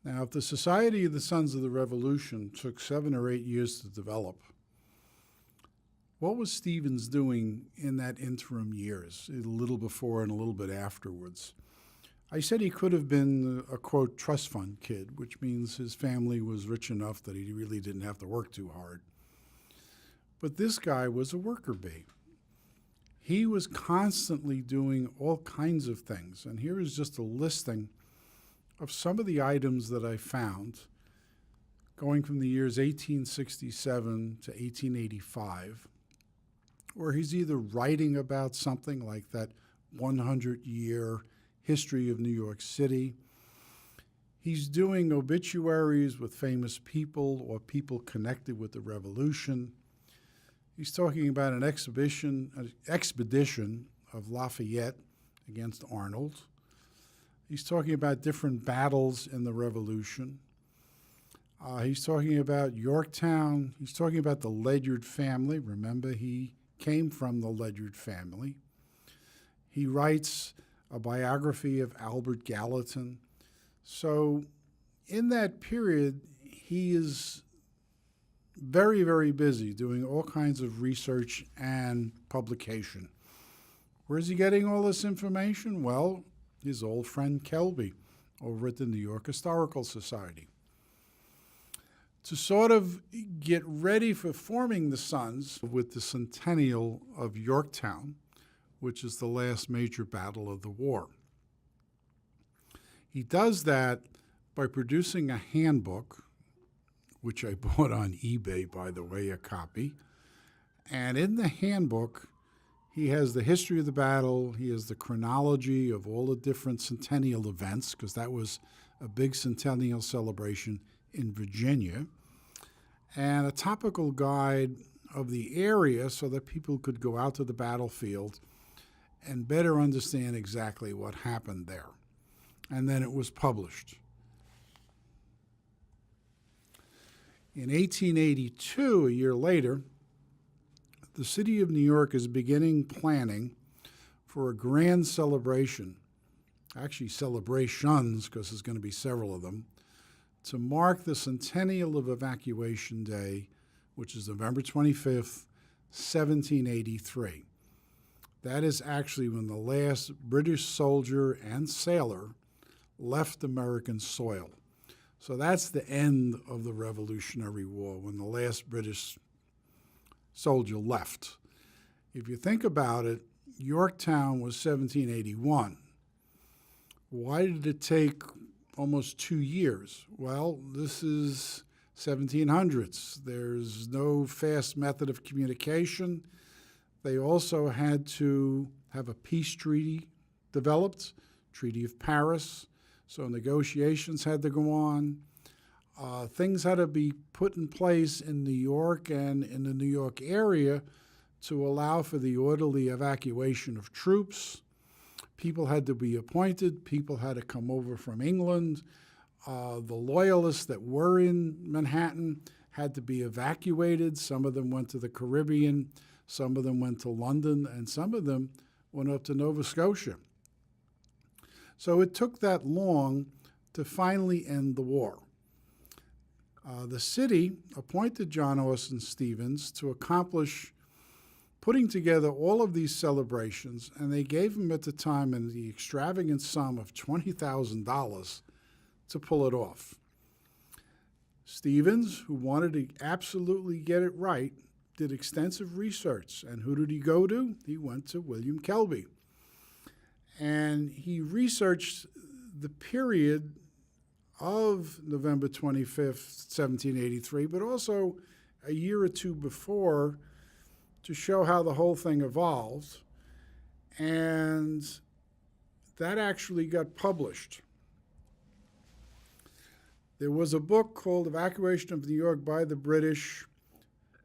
Now, if the Society of the Sons of the Revolution took 7 or 8 years to develop, what was Stevens doing in that interim years, a little before and a little bit afterwards? I said he could have been a, quote, trust fund kid, which means his family was rich enough that he really didn't have to work too hard. But this guy was a worker bee. He was constantly doing all kinds of things. And here is just a listing of some of the items that I found going from the years 1867 to 1885, where he's either writing about something like that 100-year history of New York City. He's doing obituaries with famous people or people connected with the revolution. He's talking about an expedition of Lafayette against Arnold. He's talking about different battles in the Revolution. He's talking about Yorktown. He's talking about the Ledyard family. Remember, he came from the Ledyard family. He writes a biography of Albert Gallatin. So in that period, he is very, very busy doing all kinds of research and publication. Where's he getting all this information? Well, his old friend Kelby over at the New York Historical Society. To sort of get ready for forming the Sons with the centennial of Yorktown, which is the last major battle of the war. He does that by producing a handbook, which I bought on eBay, by the way, a copy. And in the handbook, he has the history of the battle. He has the chronology of all the different centennial events, because that was a big centennial celebration in Virginia, and a topical guide of the area so that people could go out to the battlefield and better understand exactly what happened there. And then it was published. In 1882, a year later, the city of New York is beginning planning for a grand celebration, actually celebrations, because there's going to be several of them, to mark the centennial of Evacuation Day, which is November 25th, 1783. That is actually when the last British soldier and sailor left American soil. So that's the end of the Revolutionary War, when the last British soldier left. If you think about it, Yorktown was 1781. Why did it take almost 2 years? Well, this is 1700s. There's no fast method of communication. They also had to have a peace treaty developed, Treaty of Paris. So negotiations had to go on. Things had to be put in place in New York and in the New York area to allow for the orderly evacuation of troops. People had to be appointed. People had to come over from England. The loyalists that were in Manhattan had to be evacuated. Some of them went to the Caribbean. Some of them went to London. And some of them went up to Nova Scotia. So it took that long to finally end the war. The city appointed John Austin Stevens to accomplish putting together all of these celebrations, and they gave him at the time the extravagant sum of $20,000 to pull it off. Stevens, who wanted to absolutely get it right, did extensive research. And who did he go to? He went to William Kelby. And he researched the period of November 25th, 1783, but also a year or two before, to show how the whole thing evolved. And that actually got published. There was a book called Evacuation of New York by the British.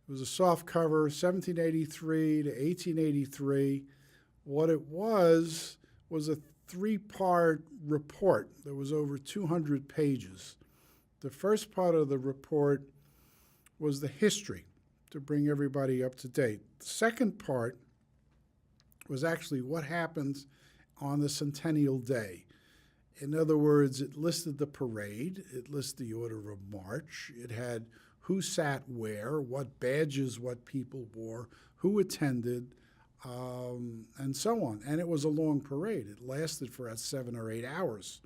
It was a soft cover, 1783 to 1883. What it was a three-part report that was over 200 pages. The first part of the report was the history, to bring everybody up to date. The second part was actually what happened on the centennial day In other words, it listed the parade, it listed the order of march, it had who sat where, what badges what people wore, who attended, and so on. And it was a long parade. It lasted for 7 or 8 hours.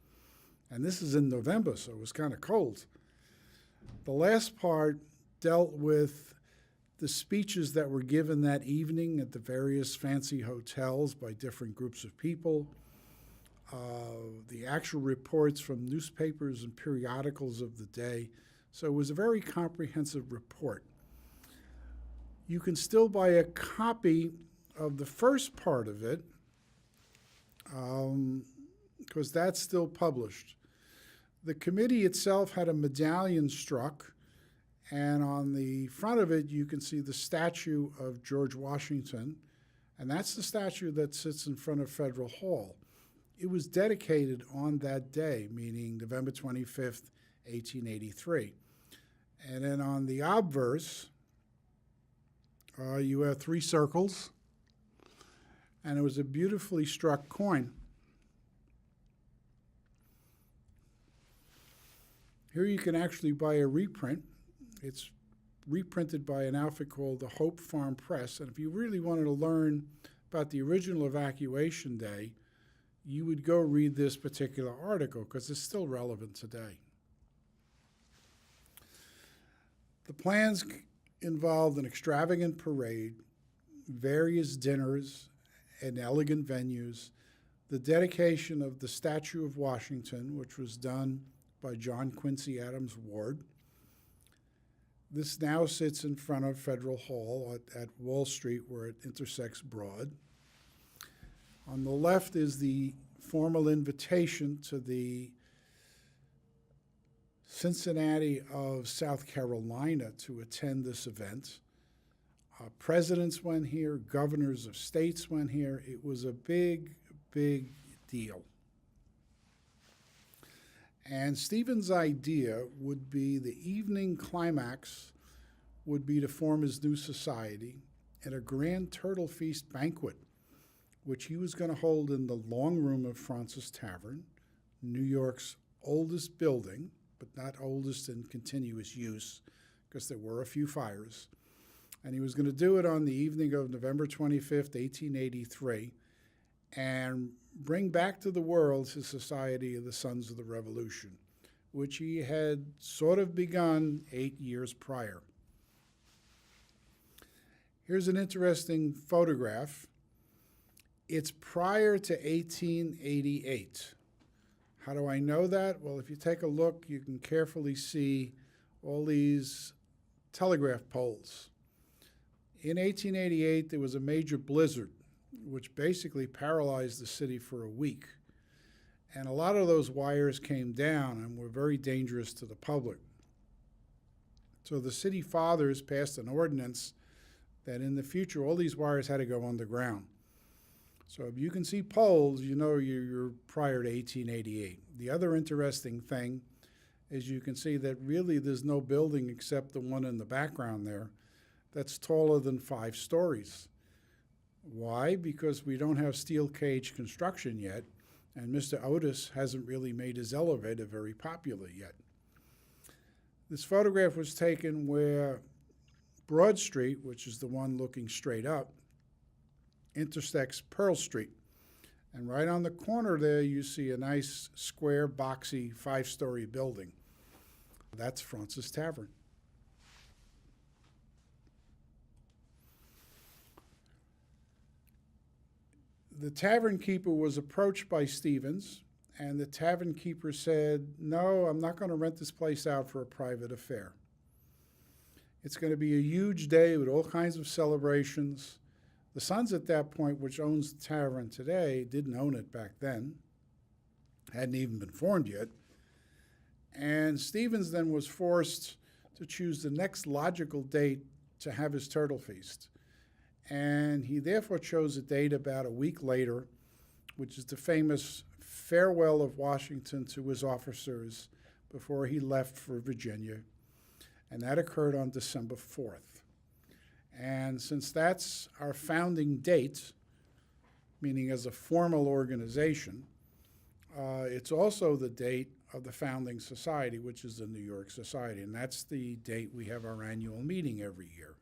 And this is in November, so it was kind of cold. The last part dealt with the speeches that were given that evening at the various fancy hotels by different groups of people, the actual reports from newspapers and periodicals of the day. So it was a very comprehensive report. You can still buy a copy of the first part of it because that's still published. The committee itself had a medallion struck, and on the front of it you can see the statue of George Washington, and that's the statue that sits in front of Federal Hall. It was dedicated on that day, meaning November 25th, 1883. And then on the obverse, you have 3 circles, and it was a beautifully struck coin. Here you can actually buy a reprint. It's reprinted by an outfit called the Hope Farm Press, and if you really wanted to learn about the original evacuation day, you would go read this particular article because it's still relevant today. The plans involved an extravagant parade, various dinners and elegant venues, the dedication of the statue of Washington, which was done by John Quincy Adams Ward. This now sits in front of Federal Hall at Wall Street where it intersects Broad. On the left is the formal invitation to the Cincinnati of South Carolina to attend this event. Presidents went here, governors of states went here. It was a big, big deal. And Stephen's idea would be the evening climax would be to form his new society at a grand turtle feast banquet, which he was going to hold in the long room of Fraunces Tavern, New York's oldest building, but not oldest in continuous use, because there were a few fires. And he was going to do it on the evening of November 25th, 1883, and bring back to the world his Society of the Sons of the Revolution, which he had sort of begun 8 years prior. Here's an interesting photograph. It's prior to 1888. How do I know that? Well, if you take a look, you can carefully see all these telegraph poles. In 1888, there was a major blizzard, which basically paralyzed the city for a week. And a lot of those wires came down and were very dangerous to the public. So the city fathers passed an ordinance that in the future, all these wires had to go underground. So if you can see poles, you know you're prior to 1888. The other interesting thing is you can see that really there's no building except the one in the background there that's taller than 5 stories. Why? Because we don't have steel cage construction yet, and Mr. Otis hasn't really made his elevator very popular yet. This photograph was taken where Broad Street, which is the one looking straight up, intersects Pearl Street. And right on the corner there, you see a nice, square, boxy, 5-story building. That's Fraunces Tavern. The tavern keeper was approached by Stevens, and the tavern keeper said, "No, I'm not going to rent this place out for a private affair. It's going to be a huge day with all kinds of celebrations." The Sons at that point, which owns the tavern today, didn't own it back then, hadn't even been formed yet. And Stevens then was forced to choose the next logical date to have his turtle feast. And he therefore chose a date about a week later, which is the famous farewell of Washington to his officers before he left for Virginia. And that occurred on December 4th. And since that's our founding date, meaning as a formal organization, it's also the date of the founding society, which is the New York Society, and that's the date we have our annual meeting every year.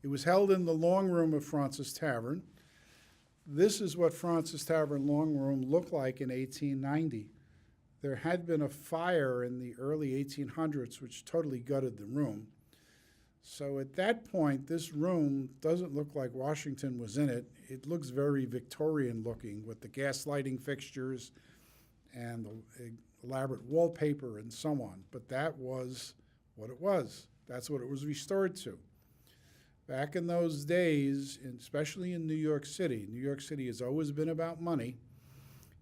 It was held in the Long Room of Fraunces Tavern. This is what Fraunces Tavern Long Room looked like in 1890. There had been a fire in the early 1800s which totally gutted the room. So at that point, this room doesn't look like Washington was in it. It looks very Victorian looking with the gas lighting fixtures and the elaborate wallpaper and so on. But that was what it was. That's what it was restored to. Back in those days, especially in New York City has always been about money.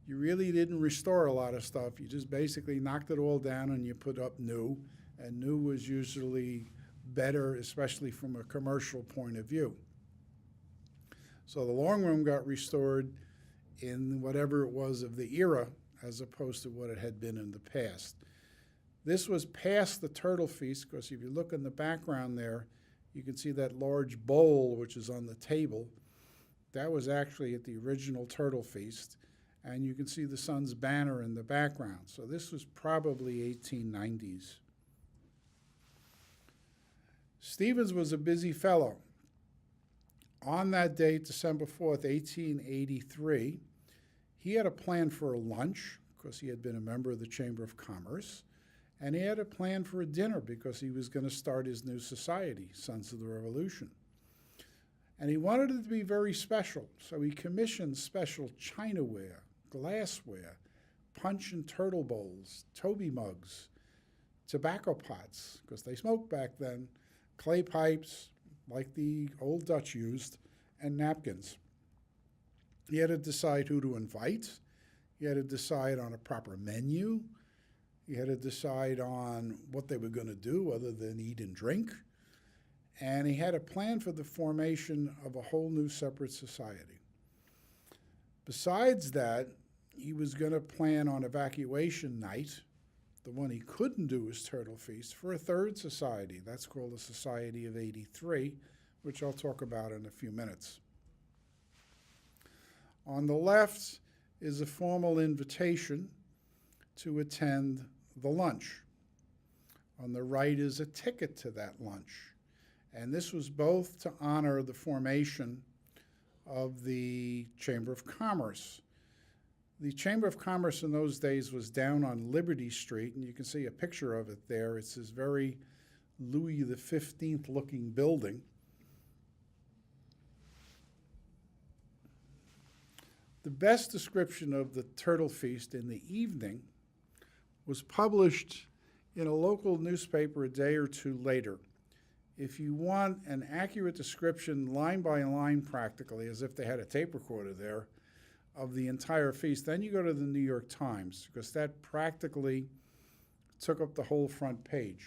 You really didn't restore a lot of stuff. You just basically knocked it all down and you put up new. And new was usually better, especially from a commercial point of view. So the Long Room got restored in whatever it was of the era as opposed to what it had been in the past. This was past the Turtle Feast, because if you look in the background there, you can see that large bowl which is on the table. That was actually at the original Turtle Feast. And you can see the sun's banner in the background. So this was probably 1890s. Stevens was a busy fellow. On that date, December 4th, 1883, he had a plan for a lunch, because he had been a member of the Chamber of Commerce, and he had a plan for a dinner because he was going to start his new society, Sons of the Revolution. And he wanted it to be very special, so he commissioned special chinaware, glassware, punch and turtle bowls, Toby mugs, tobacco pots, because they smoked back then, clay pipes, like the old Dutch used, and napkins. He had to decide who to invite. He had to decide on a proper menu. He had to decide on what they were going to do other than eat and drink. And he had a plan for the formation of a whole new separate society. Besides that, he was going to plan on evacuation night. The one he couldn't do was Turtle Feast, for a third society. That's called the Society of 83, which I'll talk about in a few minutes. On the left is a formal invitation to attend the lunch. On the right is a ticket to that lunch. And this was both to honor the formation of the Chamber of Commerce. The Chamber of Commerce in those days was down on Liberty Street, and you can see a picture of it there. It's this very Louis XV looking building. The best description of the Turtle Feast in the evening was published in a local newspaper a day or two later. If you want an accurate description, line by line practically, as if they had a tape recorder there, of the entire feast, then you go to the New York Times, because that practically took up the whole front page.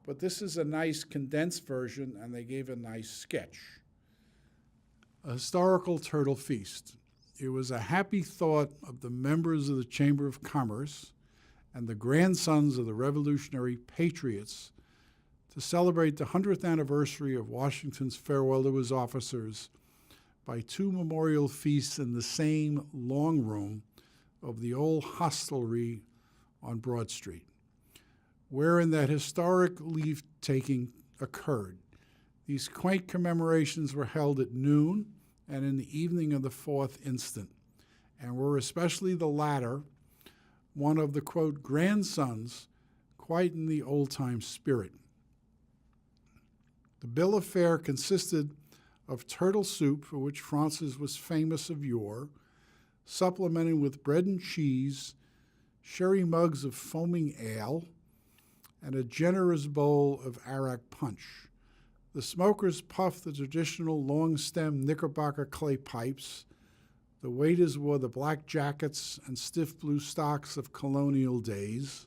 But this is a nice condensed version, and they gave a nice sketch. A historical Turtle Feast. It was a happy thought of the members of the Chamber of Commerce and the grandsons of the Revolutionary Patriots to celebrate the 100th anniversary of Washington's farewell to his officers by two memorial feasts in the same Long Room of the old hostelry on Broad Street, wherein that historic leave-taking occurred. These quaint commemorations were held at noon and in the evening of the 4th instant, and were especially the latter, one of the, quote, grandsons, quite in the old-time spirit. The bill of fare consisted of turtle soup, for which Fraunces was famous of yore, supplemented with bread and cheese, sherry mugs of foaming ale, and a generous bowl of arak punch. The smokers puffed the traditional long-stem Knickerbocker clay pipes. The waiters wore the black jackets and stiff blue stocks of colonial days.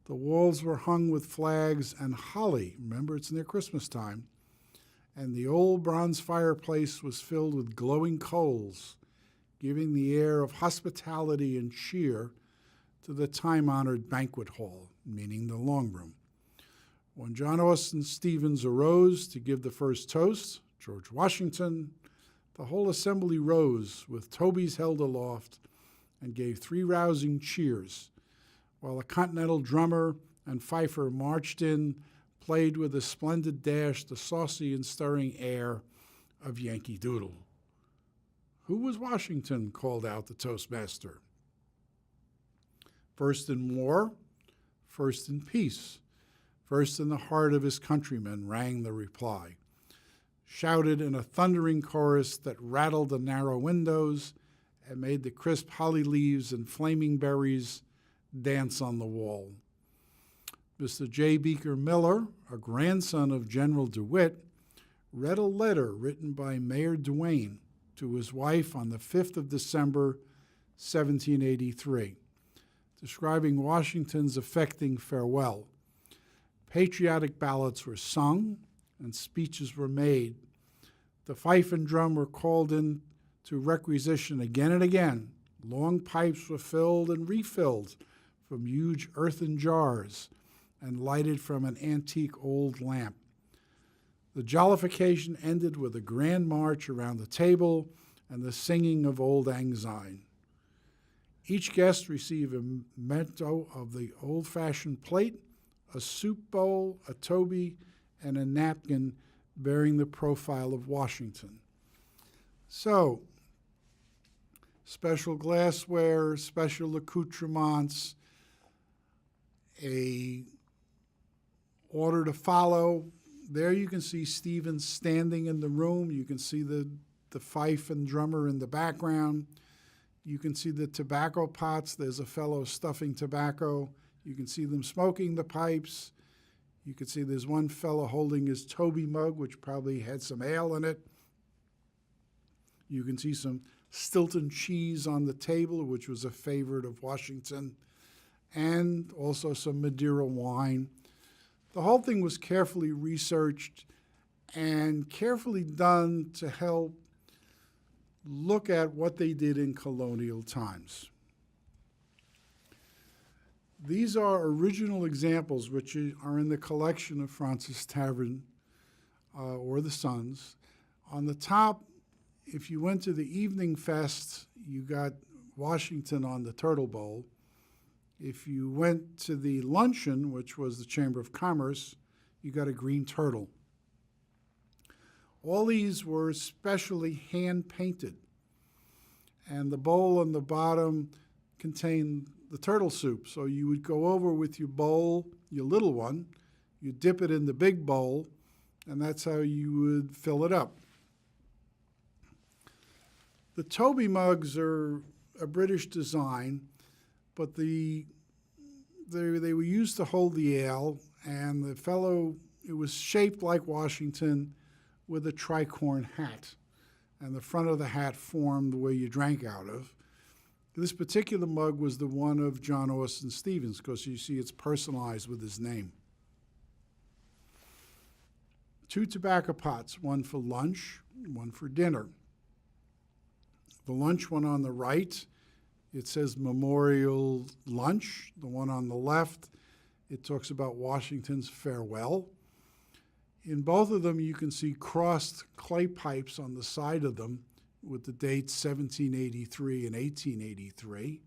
The walls were hung with flags and holly. Remember, it's near Christmas time. And the old bronze fireplace was filled with glowing coals, giving the air of hospitality and cheer to the time-honored banquet hall, meaning the Long Room. When John Austin Stevens arose to give the first toast, George Washington, The whole assembly rose, with tobies held aloft, and gave 3 rousing cheers, while a continental drummer and fifer marched in, played with a splendid dash the saucy and stirring air of Yankee Doodle. "Who was Washington?" called out the toastmaster. "First in war, first in peace, first in the heart of his countrymen," rang the reply, shouted in a thundering chorus that rattled the narrow windows and made the crisp holly leaves and flaming berries dance on the wall. Mr. J. Beecher Miller, a grandson of General DeWitt, read a letter written by Mayor Duane to his wife on the 5th of December, 1783, describing Washington's affecting farewell. Patriotic ballads were sung and speeches were made. The fife and drum were called in to requisition again and again. Long pipes were filled and refilled from huge earthen jars and lighted from an antique old lamp. The jollification ended with a grand march around the table and the singing of Old Lang Syne. Each guest received a memento of the old-fashioned plate, a soup bowl, a toby, and a napkin bearing the profile of Washington. So, special glassware, special accoutrements, a order to follow. There you can see Stevens standing in the room. You can see the fife and drummer in the background. You can see the tobacco pots. There's a fellow stuffing tobacco. You can see them smoking the pipes. You can see there's one fellow holding his Toby mug, which probably had some ale in it. You can see some Stilton cheese on the table, which was a favorite of Washington, and also some Madeira wine. The whole thing was carefully researched and carefully done to help look at what they did in colonial times. These are original examples which are in the collection of Francis Tavern or the Sons. On the top, if you went to the evening fest, you got Washington on the turtle bowl. If you went to the luncheon, which was the Chamber of Commerce, you got a green turtle. All these were specially hand-painted, and the bowl on the bottom contained the turtle soup. So you would go over with your bowl, your little one, you dip it in the big bowl, and that's how you would fill it up. The Toby mugs are a British design, but they were used to hold the ale, and the fellow, it was shaped like Washington with a tricorn hat, and the front of the hat formed where you drank out of. This particular mug was the one of John Austin Stevens, because you see it's personalized with his name. 2 tobacco pots, one for lunch, one for dinner. The lunch one on the right, it says Memorial Lunch. The one on the left, it talks about Washington's farewell. In both of them, you can see crossed clay pipes on the side of them with the dates 1783 and 1883.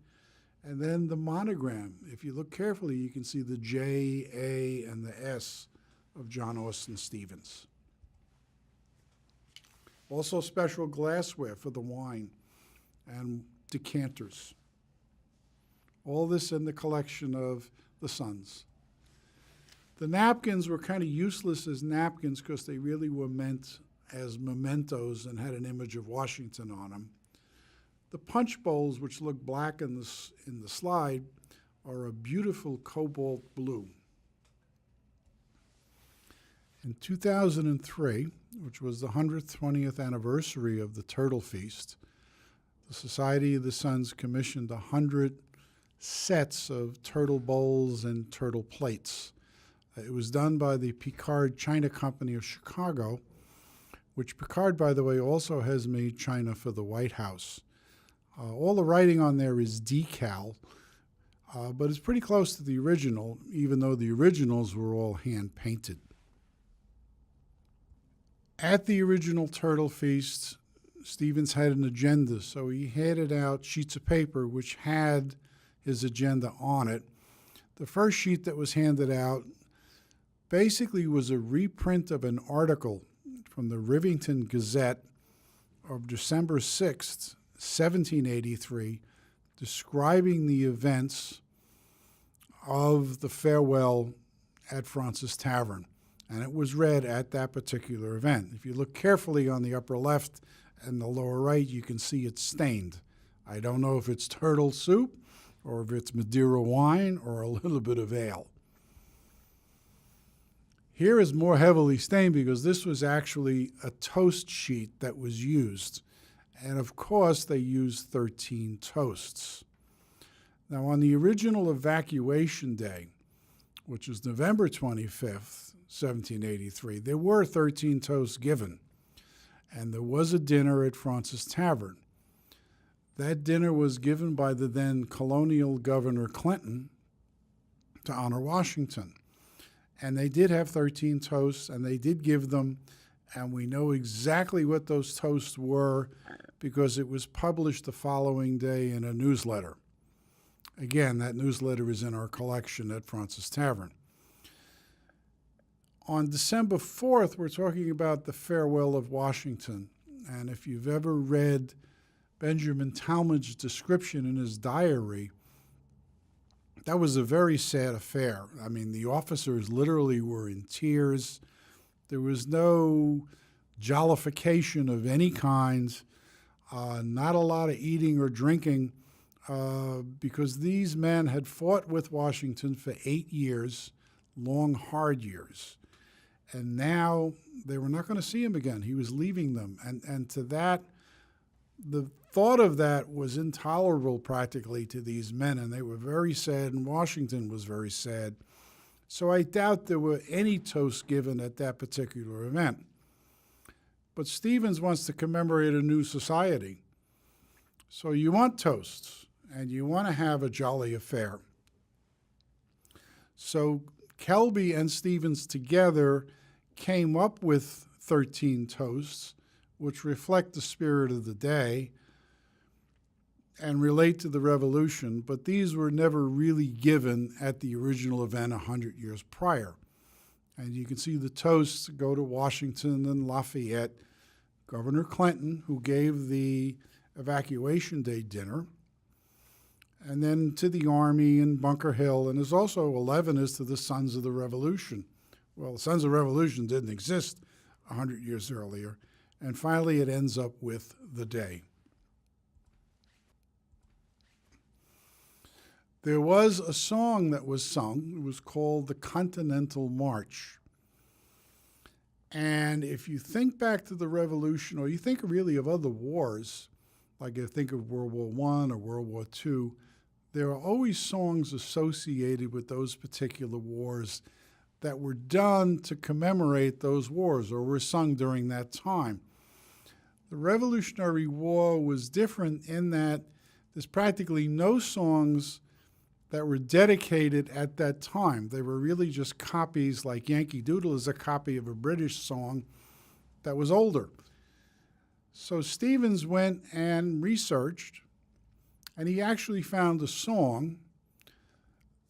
And then the monogram. If you look carefully, you can see the J, A, and the S of John Austin Stevens. Also special glassware for the wine and decanters. All this in the collection of the Sons. The napkins were kind of useless as napkins because they really were meant as mementos and had an image of Washington on them. The punch bowls, which look black in the slide, are a beautiful cobalt blue. In 2003, which was the 120th anniversary of the Turtle Feast, the Society of the Sons commissioned 100 sets of turtle bowls and turtle plates. It was done by the Picard China Company of Chicago, which Picard, by the way, also has made china for the White House. All the writing on there is decal, but it's pretty close to the original, even though the originals were all hand-painted. At the original Turtle Feast, Stevens had an agenda, so he handed out sheets of paper which had his agenda on it. The first sheet that was handed out basically was a reprint of an article from the Rivington Gazette of December 6th, 1783, describing the events of the farewell at Fraunces Tavern. And it was read at that particular event. If you look carefully on the upper left and the lower right, you can see it's stained. I don't know if it's turtle soup or if it's Madeira wine or a little bit of ale. Here is more heavily stained because this was actually a toast sheet that was used. And of course, they used 13 toasts. Now, on the original evacuation day, which was November 25th, 1783, there were 13 toasts given. And there was a dinner at Fraunces Tavern. That dinner was given by the then colonial governor Clinton to honor Washington. And they did have 13 toasts, and they did give them, and we know exactly what those toasts were because it was published the following day in a newsletter. Again, that newsletter is in our collection at Fraunces Tavern. On December 4th, we're talking about the farewell of Washington. And if you've ever read Benjamin Talmadge's description in his diary, that was a very sad affair. I mean, the officers literally were in tears. There was no jollification of any kind, not a lot of eating or drinking, because these men had fought with Washington for 8 years, long, hard years. And now they were not going to see him again. He was leaving them. And to that, the thought of that was intolerable practically to these men, and they were very sad, and Washington was very sad. So I doubt there were any toasts given at that particular event. But Stevens wants to commemorate a new society. So you want toasts, and you want to have a jolly affair. So Kelby and Stevens together came up with 13 toasts, which reflect the spirit of the day and relate to the Revolution, but these were never really given at the original event 100 years prior. And you can see the toasts go to Washington and Lafayette, Governor Clinton, who gave the Evacuation Day dinner, and then to the Army and Bunker Hill, and there's also 11 is to the Sons of the Revolution. Well, the Sons of the Revolution didn't exist 100 years earlier. And finally, it ends up with the day. There was a song that was sung. It was called the Continental March. And if you think back to the Revolution, or you think really of other wars, like you think of World War I or World War II, there are always songs associated with those particular wars that were done to commemorate those wars or were sung during that time. The Revolutionary War was different in that there's practically no songs that were dedicated at that time. They were really just copies, like Yankee Doodle is a copy of a British song that was older. So Stevens went and researched, and he actually found a song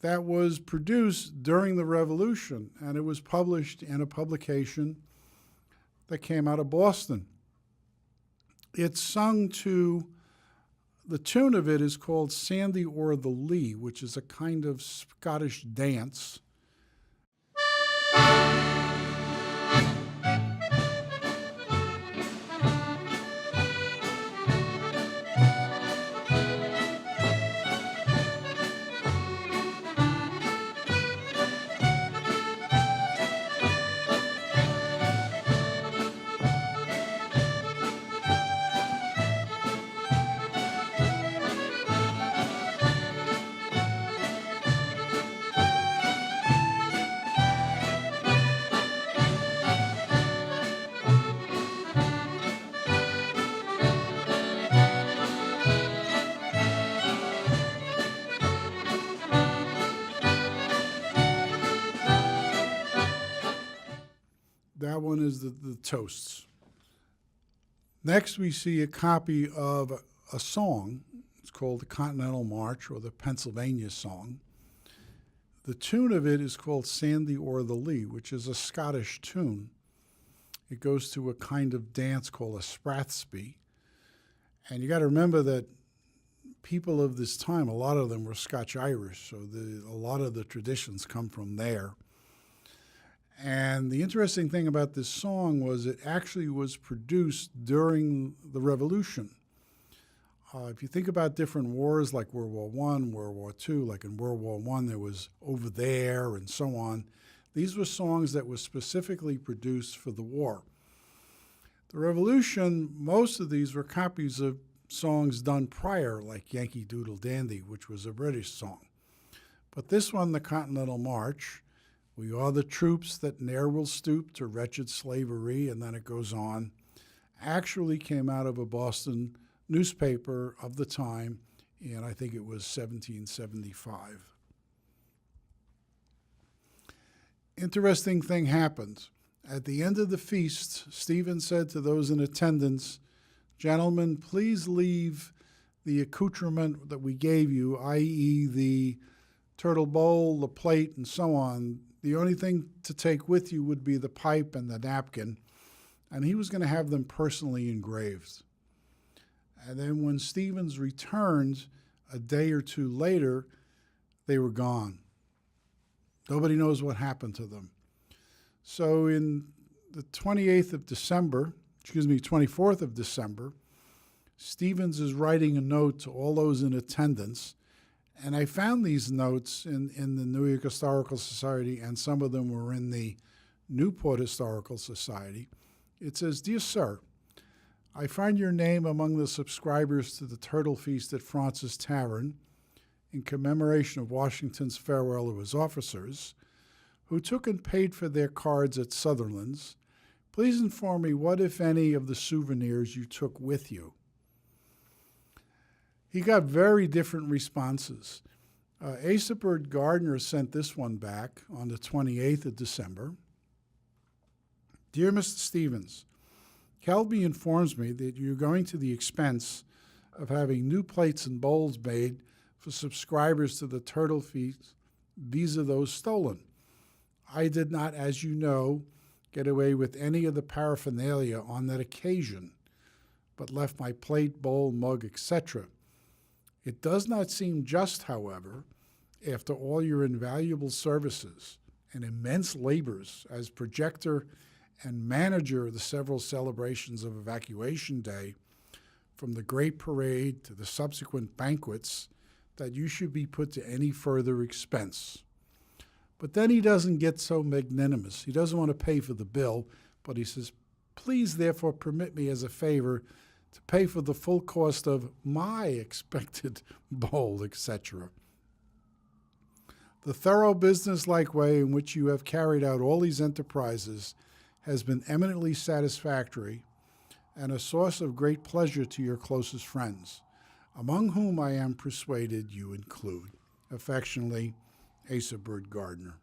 that was produced during the Revolution, and it was published in a publication that came out of Boston. It's sung to, the tune of it is called Sandy O'er the Lea, which is a kind of Scottish dance. That one is the toasts. Next, we see a copy of a song. It's called the Continental March or the Pennsylvania Song. The tune of it is called Sandy O'er the Lea, which is a Scottish tune. It goes to a kind of dance called a strathspey. And you got to remember that people of this time, a lot of them were Scotch-Irish, so a lot of the traditions come from there. And the interesting thing about this song was it actually was produced during the Revolution. If you think about different wars like World War I, World War II, like in World War I there was Over There and so on, these were songs that were specifically produced for the war. The Revolution, most of these were copies of songs done prior, like Yankee Doodle Dandy, which was a British song. But this one, the Continental March, we are the troops that ne'er will stoop to wretched slavery, and then it goes on, actually came out of a Boston newspaper of the time, and I think it was 1775. Interesting thing happened. At the end of the feast, Stephen said to those in attendance, "Gentlemen, please leave the accoutrement that we gave you, i.e. the turtle bowl, the plate, and so on. The only thing to take with you would be the pipe and the napkin." And he was going to have them personally engraved. And then when Stevens returned a day or two later, they were gone. Nobody knows what happened to them. So in the 24th of December, Stevens is writing a note to all those in attendance. And I found these notes in the New York Historical Society, and some of them were in the Newport Historical Society. It says, "Dear Sir, I find your name among the subscribers to the Turtle Feast at Fraunces Tavern in commemoration of Washington's farewell to his officers, who took and paid for their cards at Sutherland's. Please inform me what, if any, of the souvenirs you took with you." He got very different responses. Asa Bird Gardner sent this one back on the 28th of December. "Dear Mr. Stevens, Kelby informs me that you're going to the expense of having new plates and bowls made for subscribers to the Turtle Feast vis-a those stolen. I did not, as you know, get away with any of the paraphernalia on that occasion, but left my plate, bowl, mug, etc. It does not seem just, however, after all your invaluable services and immense labors as projector and manager of the several celebrations of Evacuation Day, from the Great Parade to the subsequent banquets, that you should be put to any further expense." But then he doesn't get so magnanimous. He doesn't want to pay for the bill, but he says, "Please, therefore, permit me as a favor to pay for the full cost of my expected bowl, etc. The thorough business-like way in which you have carried out all these enterprises has been eminently satisfactory and a source of great pleasure to your closest friends, among whom I am persuaded you include. Affectionately, Asa Bird Gardner."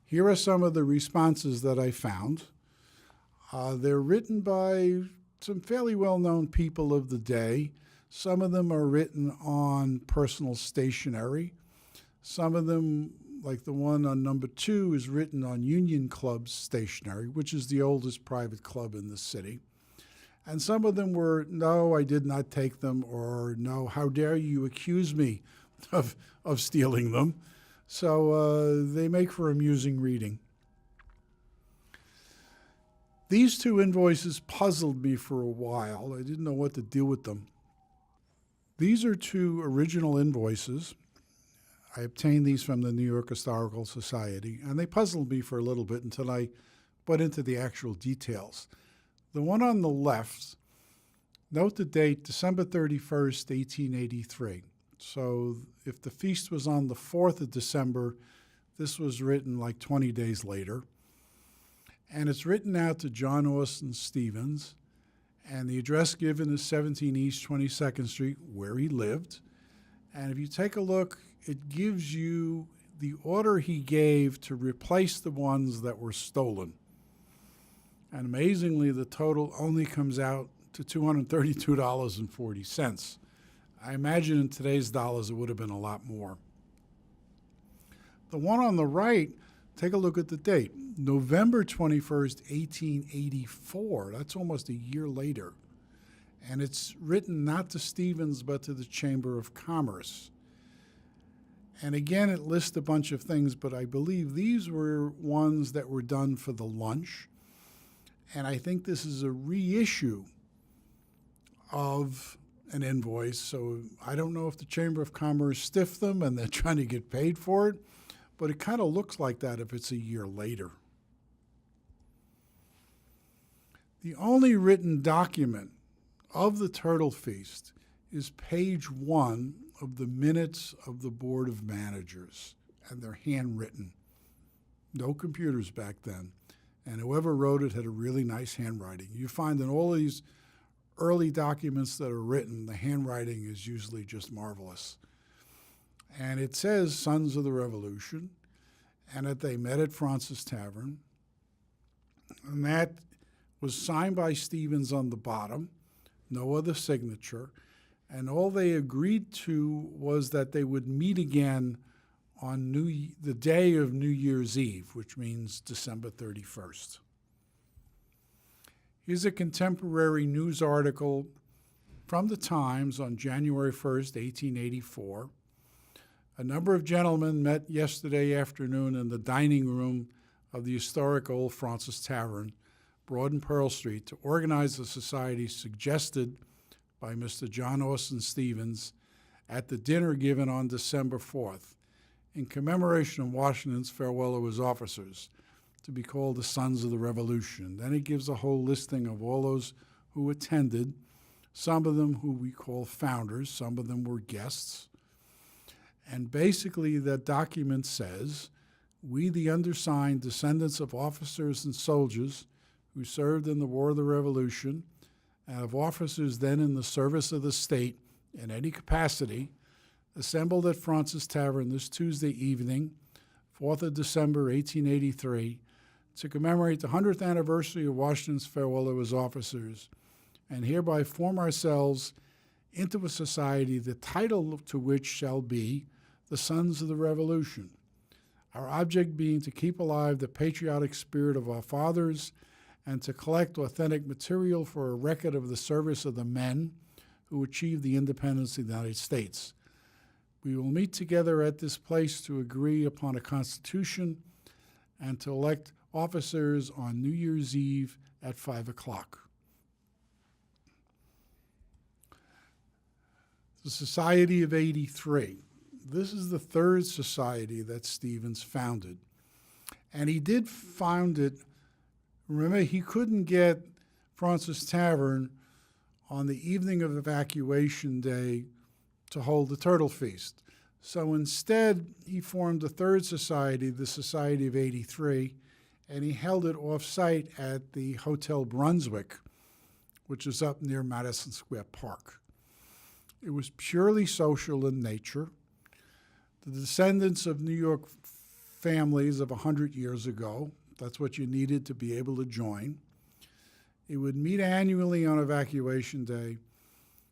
Here are some of the responses that I found. They're written by some fairly well-known people of the day. Some of them are written on personal stationery. Some of them, like the one on number 2, is written on Union Club stationery, which is the oldest private club in the city. And some of them were, "No, I did not take them," or "No, how dare you accuse me of stealing them." So they make for amusing reading. These two invoices puzzled me for a while. I didn't know what to do with them. These are two original invoices. I obtained these from the New York Historical Society, and they puzzled me for a little bit until I went into the actual details. The one on the left, note the date, December 31st, 1883. So if the feast was on the 4th of December, this was written like 20 days later. And it's written out to John Austin Stevens, and the address given is 17 East 22nd Street, where he lived. And if you take a look, it gives you the order he gave to replace the ones that were stolen. And amazingly, the total only comes out to $232.40. I imagine in today's dollars it would have been a lot more. The one on the right, take a look at the date. November 21st, 1884. That's almost a year later. And it's written not to Stevens, but to the Chamber of Commerce. And again, it lists a bunch of things, but I believe these were ones that were done for the lunch. And I think this is a reissue of an invoice. So I don't know if the Chamber of Commerce stiffed them and they're trying to get paid for it, but it kind of looks like that if it's a year later. The only written document of the Turtle Feast is page 1 of the minutes of the Board of Managers, and they're handwritten. No computers back then. And whoever wrote it had a really nice handwriting. You find in all these early documents that are written, the handwriting is usually just marvelous. And it says Sons of the Revolution, and that they met at Fraunces Tavern. And that was signed by Stevens on the bottom, no other signature. And all they agreed to was that they would meet again on the day of New Year's Eve, which means December 31st. Here's a contemporary news article from the Times on January 1st, 1884. A number of gentlemen met yesterday afternoon in the dining room of the historic Old Fraunces Tavern, Broad and Pearl Street, to organize a society suggested by Mr. John Austin Stevens at the dinner given on December 4th in commemoration of Washington's farewell to his officers, to be called the Sons of the Revolution. Then it gives a whole listing of all those who attended, some of them who we call founders, some of them were guests. And basically that document says, we, the undersigned descendants of officers and soldiers who served in the War of the Revolution, and of officers then in the service of the state in any capacity, assembled at Fraunces Tavern this Tuesday evening, 4th of December, 1883, to commemorate the 100th anniversary of Washington's farewell to his officers, and hereby form ourselves into a society, the title to which shall be the Sons of the Revolution, our object being to keep alive the patriotic spirit of our fathers and to collect authentic material for a record of the service of the men who achieved the independence of the United States. We will meet together at this place to agree upon a constitution and to elect officers on New Year's Eve at 5 o'clock. The Society of 83. This is the third society that Stevens founded. And he did found it, remember, he couldn't get Fraunces Tavern on the evening of Evacuation Day to hold the Turtle Feast. So instead, he formed a third society, the Society of 83, and he held it off-site at the Hotel Brunswick, which is up near Madison Square Park. It was purely social in nature. The descendants of New York families of 100 years ago, that's what you needed to be able to join. It would meet annually on Evacuation Day.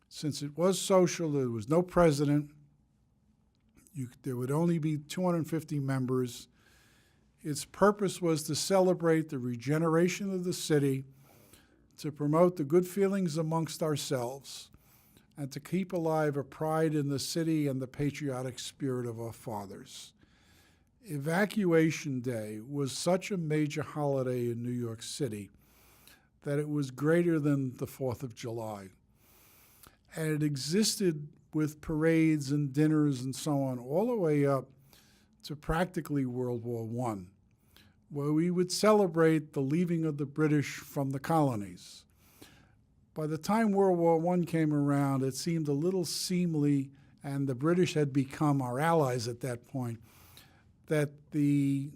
Since it was social, there was no president. There would only be 250 members. Its purpose was to celebrate the regeneration of the city, to promote the good feelings amongst ourselves, and to keep alive a pride in the city and the patriotic spirit of our fathers. Evacuation Day was such a major holiday in New York City that it was greater than the 4th of July. And it existed with parades and dinners and so on all the way up to practically World War I, where we would celebrate the leaving of the British from the colonies. By the time World War I came around, it seemed a little seemly, and the British had become our allies at that point, that the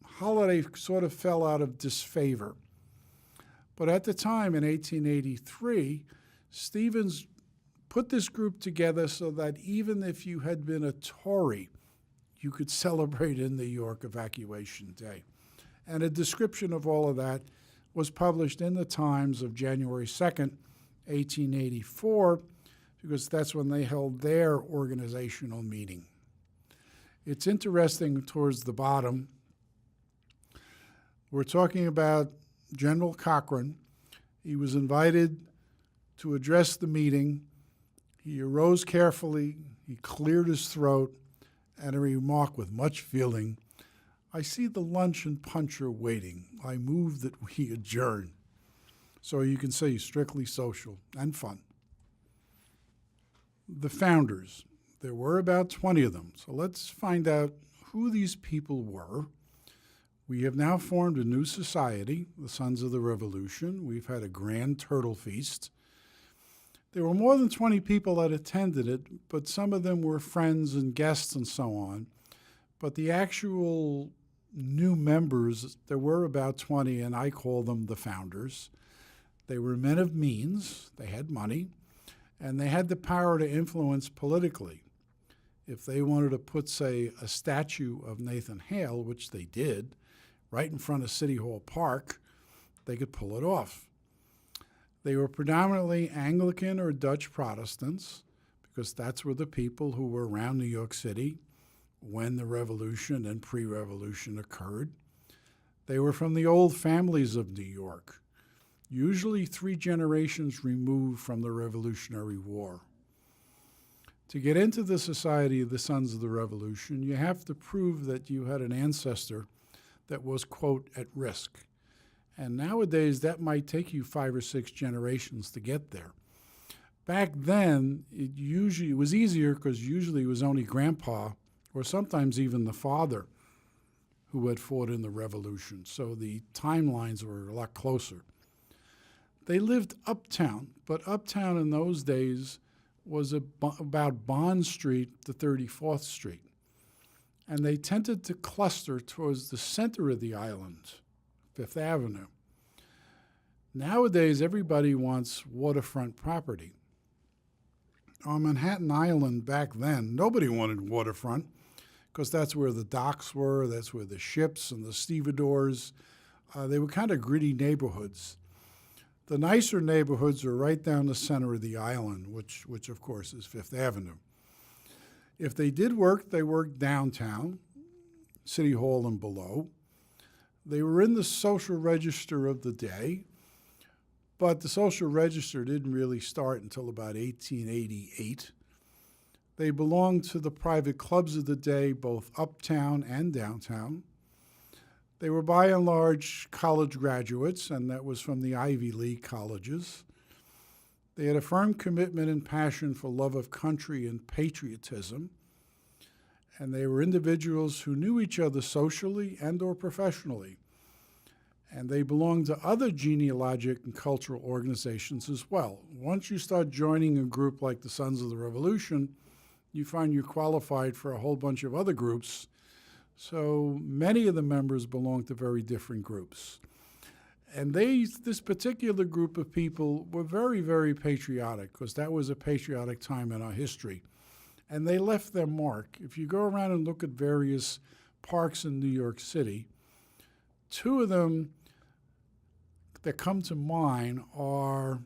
holiday sort of fell out of disfavor. But at the time, in 1883, Stevens put this group together so that even if you had been a Tory, you could celebrate in New York Evacuation Day. And a description of all of that was published in the Times of January 2nd, 1884, because that's when they held their organizational meeting. It's interesting towards the bottom. We're talking about General Cochrane. He was invited to address the meeting. He arose carefully, he cleared his throat, and he remarked with much feeling, "I see the luncheon puncher waiting. I move that we adjourn." So you can say strictly social and fun. The founders, there were about 20 of them. So let's find out who these people were. We have now formed a new society, the Sons of the Revolution. We've had a grand turtle feast. There were more than 20 people that attended it, but some of them were friends and guests and so on. But the actual new members, there were about 20, and I call them the founders. They were men of means, they had money, and they had the power to influence politically. If they wanted to put, say, a statue of Nathan Hale, which they did, right in front of City Hall Park, they could pull it off. They were predominantly Anglican or Dutch Protestants, because that's where the people who were around New York City when the revolution and pre-revolution occurred. They were from the old families of New York, usually 3 generations removed from the Revolutionary War. To get into the Society of the Sons of the Revolution, you have to prove that you had an ancestor that was, quote, at risk. And nowadays, that might take you 5 or 6 generations to get there. Back then, it was easier because usually it was only grandpa or sometimes even the father who had fought in the revolution. So the timelines were a lot closer. They lived uptown, but uptown in those days was about Bond Street to 34th Street. And they tended to cluster towards the center of the island, Fifth Avenue. Nowadays, everybody wants waterfront property. On Manhattan Island back then, nobody wanted waterfront because that's where the docks were, that's where the ships and the stevedores, they were kind of gritty neighborhoods. The nicer neighborhoods are right down the center of the island, which of course is Fifth Avenue. If they did work, they worked downtown, City Hall and below. They were in the social register of the day, but the social register didn't really start until about 1888. They belonged to the private clubs of the day, both uptown and downtown. They were by and large college graduates, and that was from the Ivy League colleges. They had a firm commitment and passion for love of country and patriotism, and they were individuals who knew each other socially and or professionally. And they belonged to other genealogic and cultural organizations as well. Once you start joining a group like the Sons of the Revolution, you find you're qualified for a whole bunch of other groups. So many of the members belong to very different groups. And this particular group of people were very, very patriotic, because that was a patriotic time in our history. And they left their mark. If you go around and look at various parks in New York City, 2 of them that come to mind are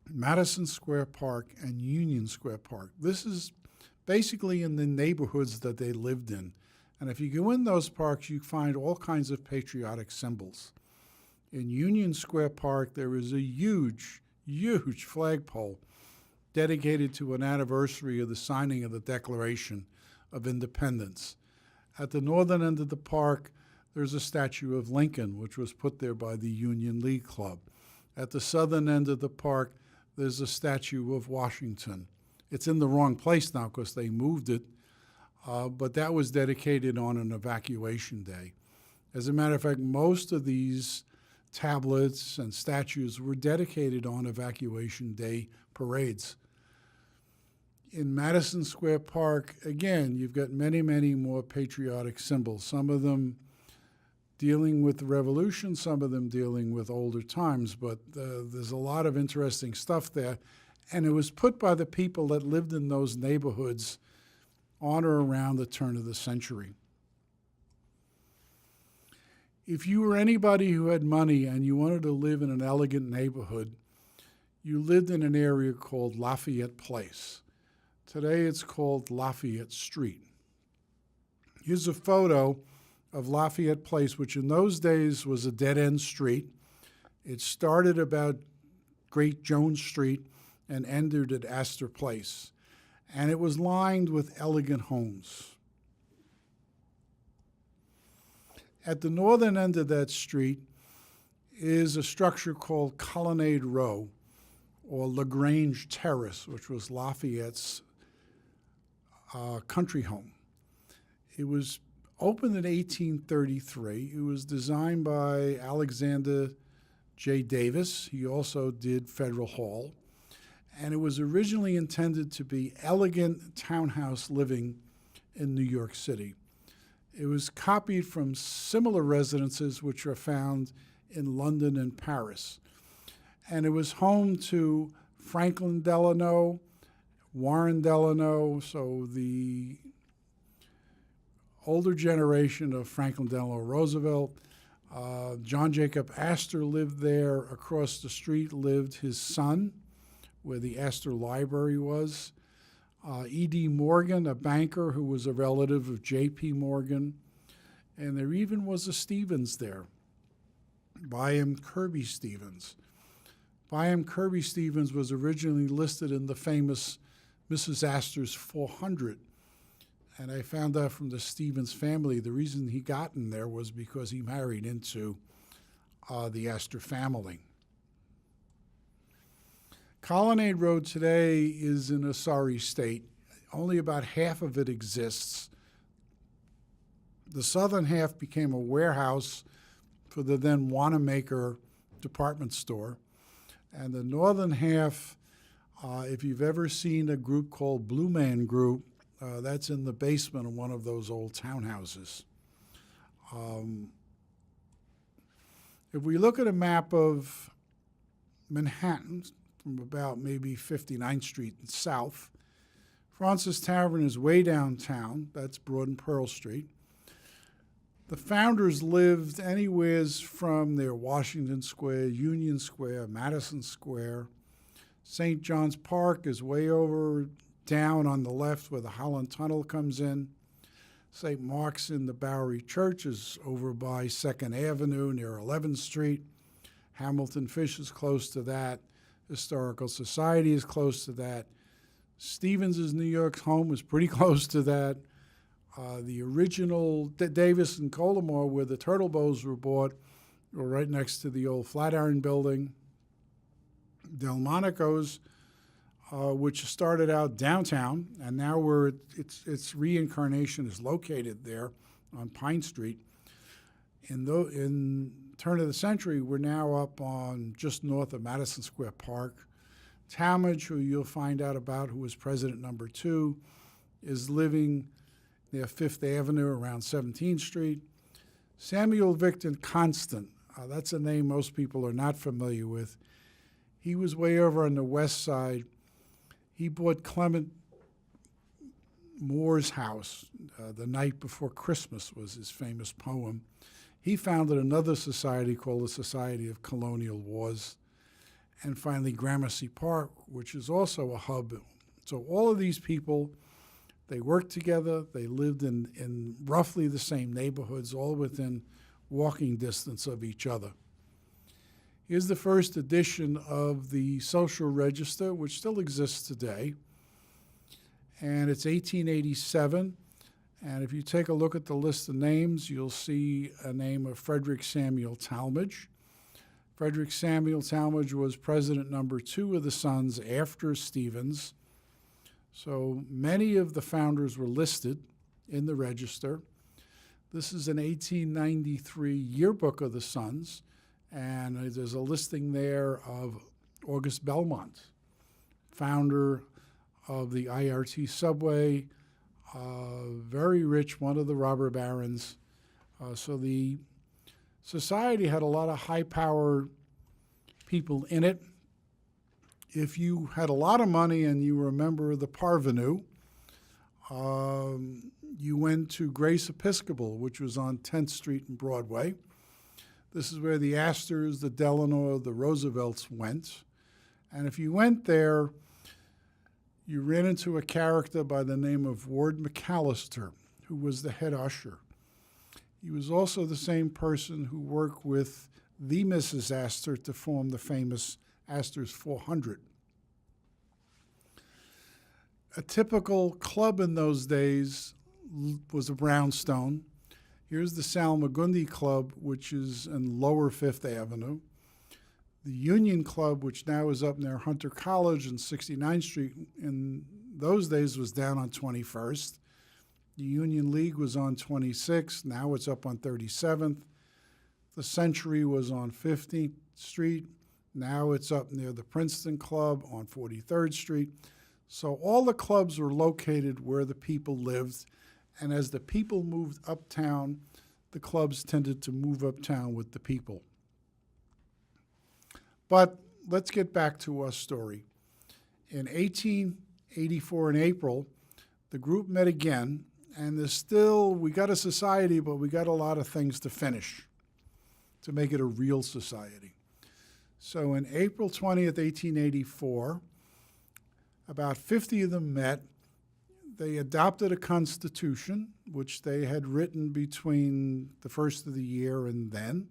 Madison Square Park and Union Square Park. This is basically in the neighborhoods that they lived in. And if you go in those parks, you find all kinds of patriotic symbols. In Union Square Park, there is a huge, huge flagpole dedicated to an anniversary of the signing of the Declaration of Independence. At the northern end of the park, there's a statue of Lincoln, which was put there by the Union League Club. At the southern end of the park, there's a statue of Washington. It's in the wrong place now because they moved it, but that was dedicated on an evacuation day. As a matter of fact, most of these tablets and statues were dedicated on evacuation day parades. In Madison Square Park, again, you've got many, many more patriotic symbols, some of them dealing with the revolution, some of them dealing with older times, but there's a lot of interesting stuff there. And it was put by the people that lived in those neighborhoods on or around the turn of the century. If you were anybody who had money and you wanted to live in an elegant neighborhood, you lived in an area called Lafayette Place. Today it's called Lafayette Street. Here's a photo of Lafayette Place, which in those days was a dead-end street. It started about Great Jones Street and ended at Astor Place. And it was lined with elegant homes. At the northern end of that street is a structure called Colonnade Row, or LaGrange Terrace, which was Lafayette's country home. It was opened in 1833. It was designed by Alexander J. Davis. He also did Federal Hall. And it was originally intended to be elegant townhouse living in New York City. It was copied from similar residences which are found in London and Paris. And it was home to Franklin Delano, Warren Delano, so the older generation of Franklin Delano Roosevelt. John Jacob Astor lived there. Across the street lived his son, where the Astor Library was. E.D. Morgan, a banker who was a relative of J.P. Morgan. And there even was a Stevens there, Byam Kirby Stevens. Byam Kirby Stevens was originally listed in the famous Mrs. Astor's 400. And I found out from the Stevens family the reason he got in there was because he married into the Astor family. Colonnade Road today is in a sorry state. Only about half of it exists. The southern half became a warehouse for the then Wanamaker department store. And the northern half, if you've ever seen a group called Blue Man Group, that's in the basement of one of those old townhouses. If we look at a map of Manhattan from about maybe 59th Street and south, Francis Tavern is way downtown. That's Broad and Pearl Street. The founders lived anywhere from their Washington Square, Union Square, Madison Square. St. John's Park is way over down on the left where the Holland Tunnel comes in. St. Mark's in the Bowery Church is over by 2nd Avenue near 11th Street. Hamilton Fish is close to that. Historical Society is close to that. Stevens' New York's home is pretty close to that. The original Davis and Colomore, where the Turtle Bows were bought, were right next to the old Flatiron Building. Delmonico's, which started out downtown, and now its reincarnation is located there on Pine Street. In turn of the century, we're now up on just north of Madison Square Park. Talmadge, who you'll find out about, who was president number 2, is living near 5th Avenue around 17th Street. Samuel Victor Constant, that's a name most people are not familiar with. He was way over on the west side. He bought Clement Moore's house. The Night Before Christmas was his famous poem. He founded another society called the Society of Colonial Wars. And finally, Gramercy Park, which is also a hub. So all of these people, they worked together. They lived in roughly the same neighborhoods, all within walking distance of each other. Here's the first edition of the Social Register, which still exists today. And it's 1887. And if you take a look at the list of names, you'll see a name of Frederick Samuel Talmadge. Frederick Samuel Talmadge was president number 2 of the Sons after Stevens. So many of the founders were listed in the register. This is an 1893 yearbook of the Sons, and there's a listing there of August Belmont, founder of the IRT subway, very rich, one of the robber barons. So the society had a lot of high-powered people in it. If you had a lot of money and you were a member of the Parvenu, you went to Grace Episcopal, which was on 10th Street and Broadway. This is where the Astors, the Delano, the Roosevelts went. And if you went there, you ran into a character by the name of Ward McAllister, who was the head usher. He was also the same person who worked with the Mrs. Astor to form the famous Astor's 400. A typical club in those days was a brownstone. Here's the Salmagundi Club, which is in Lower Fifth Avenue. The Union Club, which now is up near Hunter College and 69th Street, in those days was down on 21st. The Union League was on 26th. Now it's up on 37th. The Century was on 15th Street. Now it's up near the Princeton Club on 43rd Street. So all the clubs were located where the people lived, and as the people moved uptown, the clubs tended to move uptown with the people. But let's get back to our story. In 1884 in April, the group met again, and we got a society, but we got a lot of things to finish to make it a real society. So in April 20th, 1884, about 50 of them met. They adopted a constitution, which they had written between the first of the year and then.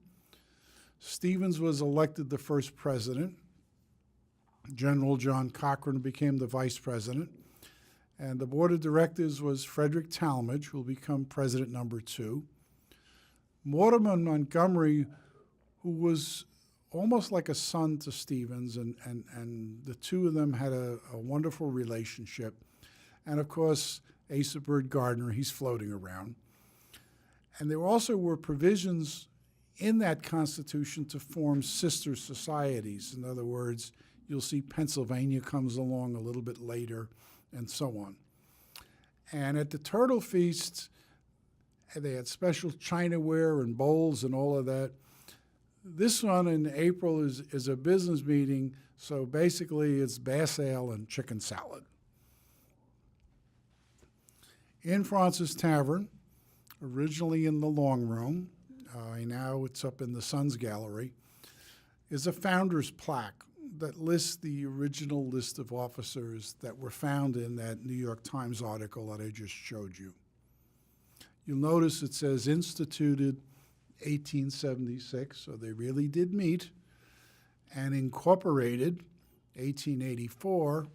Stevens was elected the first president. General John Cochran became the vice president. And the board of directors was Frederick Talmadge, who will become president number 2. Mortimer Montgomery, who was almost like a son to Stevens, and the two of them had a wonderful relationship. And of course, Asa Bird Gardner, he's floating around. And there also were provisions in that Constitution to form sister societies. In other words, you'll see Pennsylvania comes along a little bit later, and so on. And at the Turtle Feast, they had special chinaware and bowls and all of that. This one in April is a business meeting, so basically it's bass ale and chicken salad. In Francis Tavern, originally in the Long Room, now it's up in the Sun's Gallery, is a founder's plaque that lists the original list of officers that were found in that New York Times article that I just showed you. You'll notice it says instituted 1876, so they really did meet, and incorporated 1884.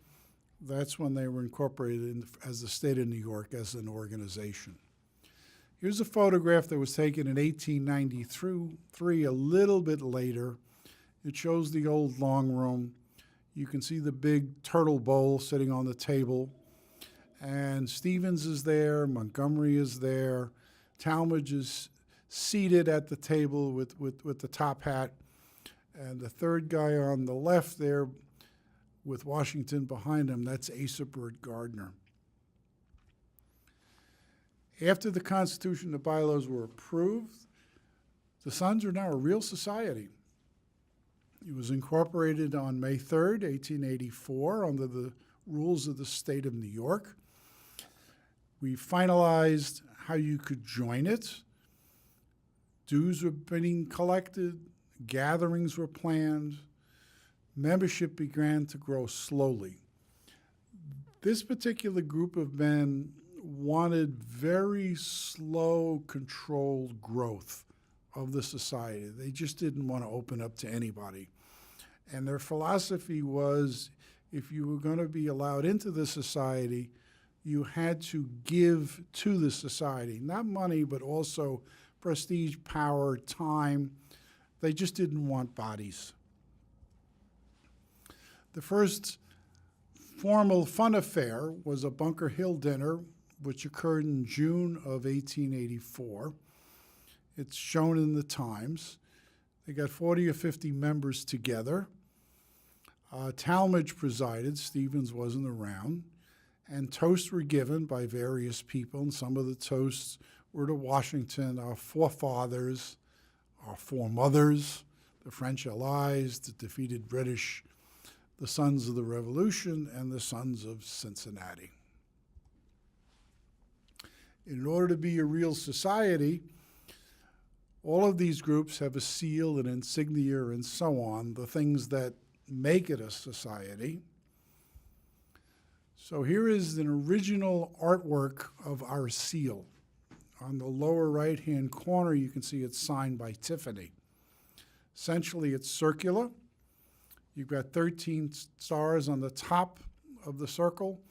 That's when they were incorporated as the state of New York as an organization. Here's a photograph that was taken in 1893, a little bit later. It shows the old Long Room. You can see the big turtle bowl sitting on the table. And Stevens is there, Montgomery is there, Talmadge is seated at the table with the top hat, and the third guy on the left there with Washington behind him, that's Asa Bird Gardner. After the Constitution and the bylaws were approved, the Sons are now a real society. It was incorporated on May 3rd, 1884, under the rules of the state of New York. We finalized how you could join it. Dues were being collected, gatherings were planned, membership began to grow slowly. This particular group of men wanted very slow, controlled growth of the society. They just didn't want to open up to anybody. And their philosophy was, if you were going to be allowed into the society, you had to give to the society, not money, but also prestige, power, time. They just didn't want bodies. The first formal fun affair was a Bunker Hill dinner, which occurred in June of 1884. It's shown in the Times. They got 40 or 50 members together. Talmadge presided. Stevens wasn't around. And toasts were given by various people, and some of the toasts were to Washington, our forefathers, our foremothers, the French allies, the defeated British, the Sons of the Revolution, and the Sons of Cincinnati. In order to be a real society, All of these groups have a seal, an insignia, and so on, the things that make it a society. So here is an original artwork of our seal. On the lower right-hand corner, you can see it's signed by Tiffany. Essentially, it's circular. You've got 13 stars on the top of the circle,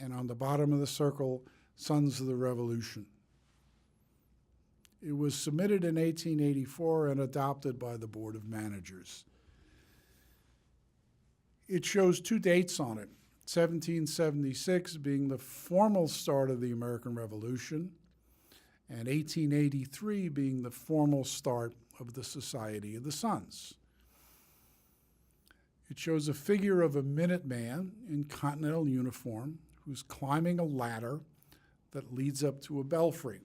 and on the bottom of the circle, Sons of the Revolution. It was submitted in 1884 and adopted by the Board of Managers. It shows two dates on it, 1776 being the formal start of the American Revolution, and 1883 being the formal start of the Society of the Sons. It shows a figure of a Minuteman in Continental uniform who's climbing a ladder that leads up to a belfry.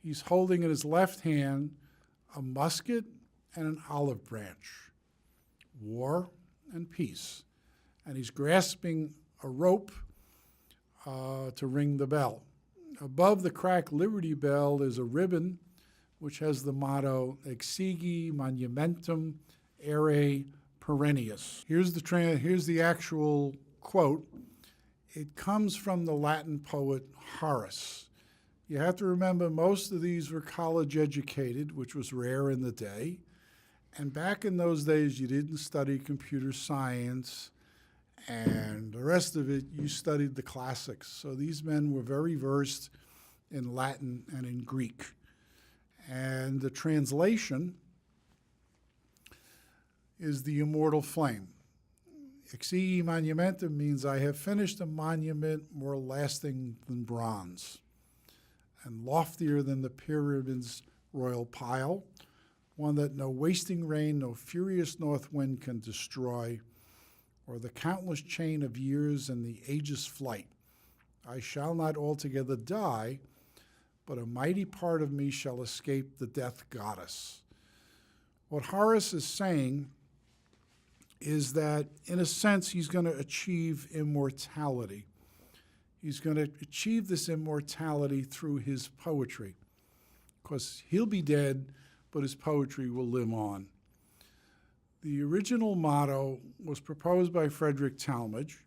He's holding in his left hand a musket and an olive branch, war and peace. And he's grasping a rope to ring the bell. Above the cracked Liberty Bell is a ribbon which has the motto, Exegi Monumentum Ere Perennius. Here's the actual quote. It comes from the Latin poet Horace. You have to remember most of these were college educated, which was rare in the day. And back in those days, you didn't study computer science and the rest of it, you studied the classics. So these men were very versed in Latin and in Greek. And the translation is the immortal flame. Exegi monumentum means I have finished a monument more lasting than bronze and loftier than the pyramid's royal pile, one that no wasting rain, no furious north wind can destroy, or the countless chain of years and the age's flight. I shall not altogether die, but a mighty part of me shall escape the death goddess. What Horace is saying is that, in a sense, he's going to achieve immortality. He's going to achieve this immortality through his poetry, because he'll be dead, but his poetry will live on. The original motto was proposed by Frederick Talmage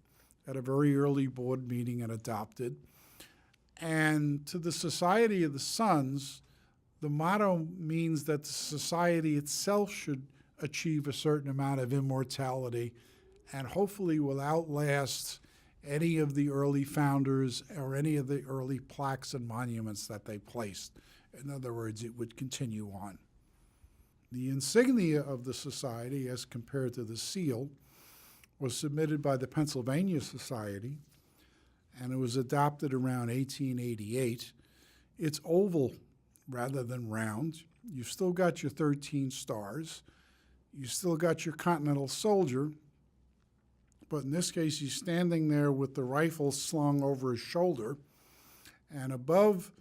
at a very early board meeting and adopted. And to the Society of the Sons, the motto means that the society itself should achieve a certain amount of immortality and hopefully will outlast any of the early founders or any of the early plaques and monuments that they placed. In other words, it would continue on. The insignia of the society, as compared to the seal, was submitted by the Pennsylvania Society, and it was adopted around 1888. It's oval rather than round. You've still got your 13 stars. You still got your Continental soldier, but in this case, he's standing there with the rifle slung over his shoulder, and above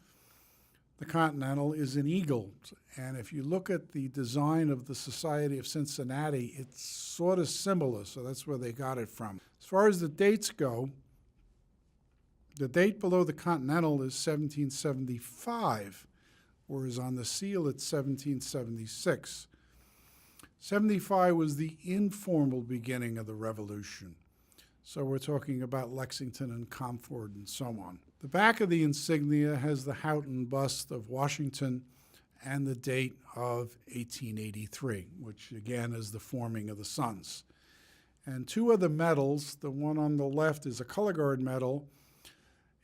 the Continental is an eagle. And if you look at the design of the Society of Cincinnati, it's sort of similar, so that's where they got it from. As far as the dates go, the date below the Continental is 1775, whereas on the seal it's 1776. 75 was the informal beginning of the Revolution. So we're talking about Lexington and Concord and so on. The back of the insignia has the Houghton bust of Washington and the date of 1883, which again is the forming of the Sons. And two other medals, the one on the left is a color guard medal.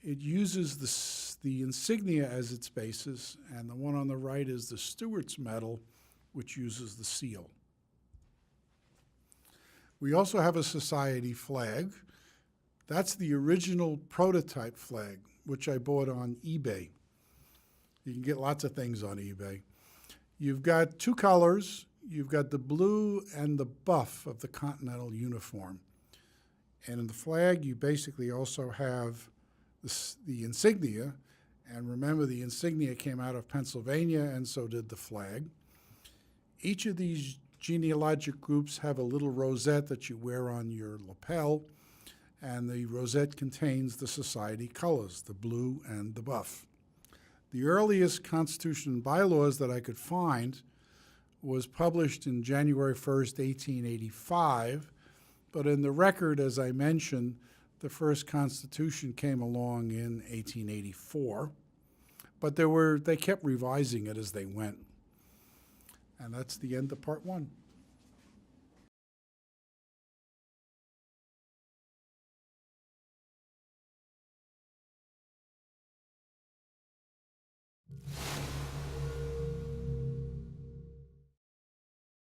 It uses the insignia as its basis, and the one on the right is the Stewart's medal, which uses the seal. We also have a society flag. That's the original prototype flag, which I bought on eBay. You can get lots of things on eBay. You've got two colors. You've got the blue and the buff of the Continental uniform. And in the flag, you basically also have the insignia. And remember, the insignia came out of Pennsylvania, and so did the flag. Each of these genealogic groups have a little rosette that you wear on your lapel, and the rosette contains the society colors, the blue and the buff. The earliest Constitution and bylaws that I could find was published in January 1st, 1885, but in the record, as I mentioned, the first Constitution came along in 1884, but they kept revising it as they went. And that's the end of part one.